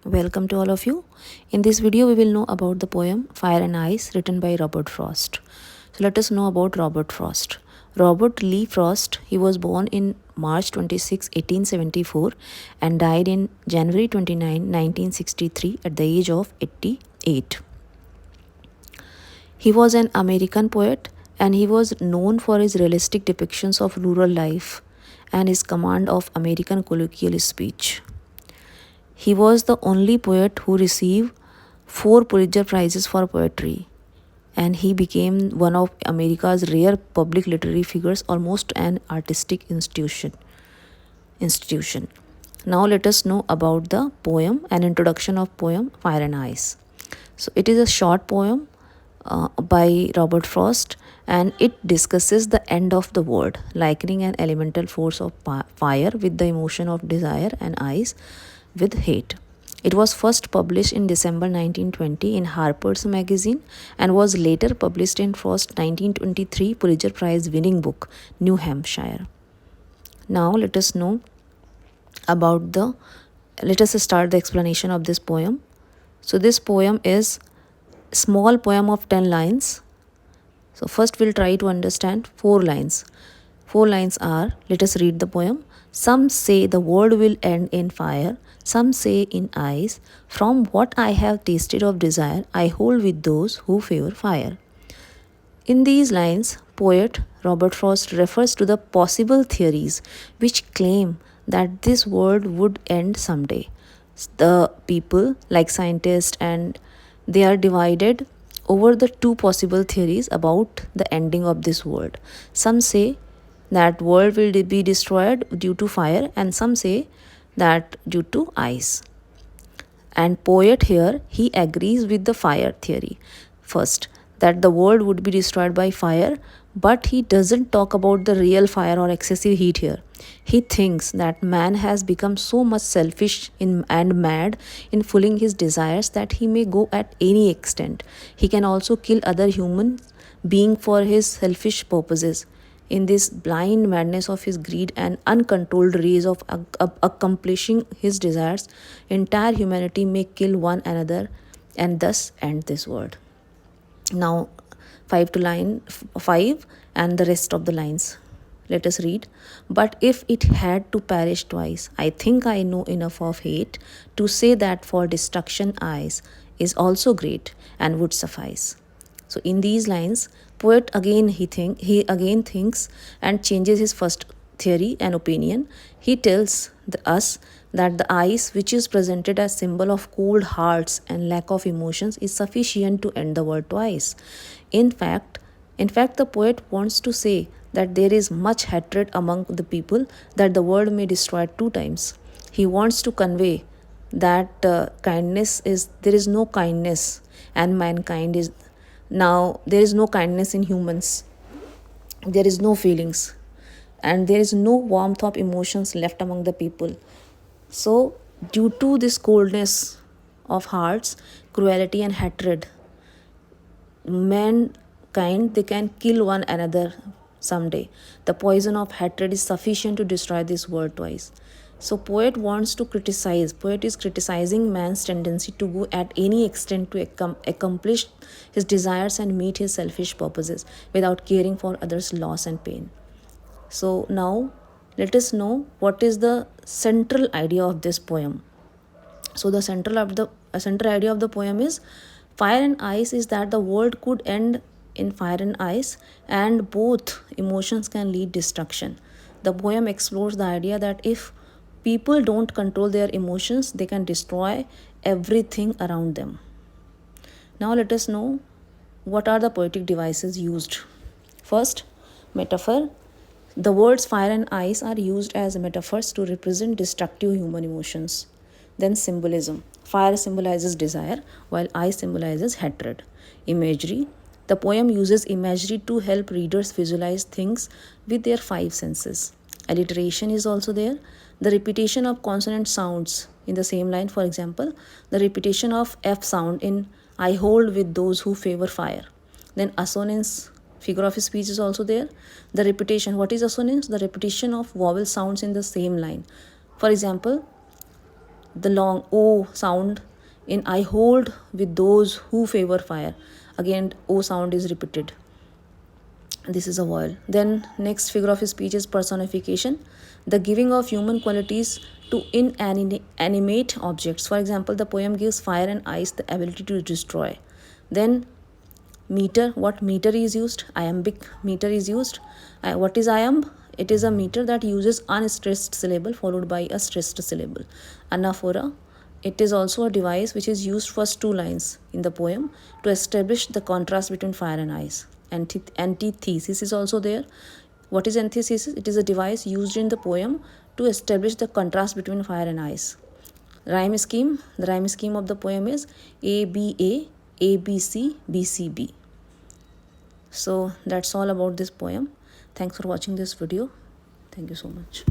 Welcome to all of you. In this video, we will know about the poem Fire and Ice written by Robert Frost. So let us know about Robert Frost. Robert Lee Frost, he was born in March 26, 1874 and died in January 29, 1963 at the age of 88. He was an American poet and he was known for his realistic depictions of rural life and his command of American colloquial speech. He was the only poet who received 4 Pulitzer Prizes for poetry, and he became one of America's rare public literary figures, almost an artistic institution. Now let us know about the poem, an introduction of poem Fire and Ice. So it is a short poem by Robert Frost, and it discusses the end of the world, likening an elemental force of fire with the emotion of desire and ice with hate. It was first published in December 1920 in Harper's Magazine and was later published in Frost's 1923 Pulitzer Prize winning book, New Hampshire. Now let us know about let us start the explanation of this poem. So this poem is a small poem of 10 lines. So first we'll try to understand 4 lines. 4 lines are, let us read the poem. Some say the world will end in fire, some say in ice. From what I have tasted of desire, I hold with those who favor fire. In these lines, poet Robert Frost refers to the possible theories which claim that this world would end someday. The people, like scientists, and they are divided over the 2 possible theories about the ending of this world. Some say that world will be destroyed due to fire, and some say that due to ice. And poet here, he agrees with the fire theory first, that the world would be destroyed by fire, but he doesn't talk about the real fire or excessive heat here. He thinks that man has become so much selfish and mad in fulfilling his desires that he may go at any extent. He can also kill other human being for his selfish purposes. In this blind madness of his greed and uncontrolled rage of accomplishing his desires, entire humanity may kill one another and thus end this world. Now 5 to line 5 and the rest of the lines. Let us read. But if it had to perish twice, I think I know enough of hate to say that for destruction eyes is also great and would suffice. So in these lines, poet again he again thinks and changes his first theory and opinion. He tells us that the ice, which is presented as symbol of cold hearts and lack of emotions, is sufficient to end the world twice. In fact, the poet wants to say that there is much hatred among the people, that the world may destroy 2 times. He wants to convey that there is no kindness, and mankind is now there is no kindness in humans. There is no feelings, and there is no warmth of emotions left among the people. So, due to this coldness of hearts, cruelty, and hatred, mankind they can kill one another someday. The poison of hatred is sufficient to destroy this world twice. So poet is criticizing man's tendency to go at any extent to accomplish his desires and meet his selfish purposes without caring for others' loss and pain. So now let us know what is the central idea of this poem. So the central idea of the poem is fire and ice is that the world could end in fire and ice, and both emotions can lead destruction. The poem explores the idea that if people don't control their emotions, they can destroy everything around them. Now let us know what are the poetic devices used. First, metaphor. The words fire and ice are used as metaphors to represent destructive human emotions. Then symbolism. Fire symbolizes desire, while ice symbolizes hatred. Imagery. The poem uses imagery to help readers visualize things with their 5 senses. Alliteration is also there. The repetition of consonant sounds in the same line, for example, the repetition of F sound in I hold with those who favor fire. Then assonance, figure of speech is also there. The repetition, what is assonance? The repetition of vowel sounds in the same line. For example, the long O sound in I hold with those who favor fire. Again, O sound is repeated. This is a vowel. Then next figure of speech is personification, the giving of human qualities to inanimate objects. For example, the poem gives fire and ice the ability to destroy. Then meter, what meter is used? Iambic meter is used. What is iamb? It is a meter that uses unstressed syllable followed by a stressed syllable. Anaphora, it is also a device which is used first two lines in the poem to establish the contrast between fire and ice. Antithesis is also there. What is antithesis? It is a device used in the poem to establish the contrast between fire and ice. Rhyme scheme, the rhyme scheme of the poem is ABA, ABC, BCB. So that's all about this poem. Thanks for watching this video. Thank you so much.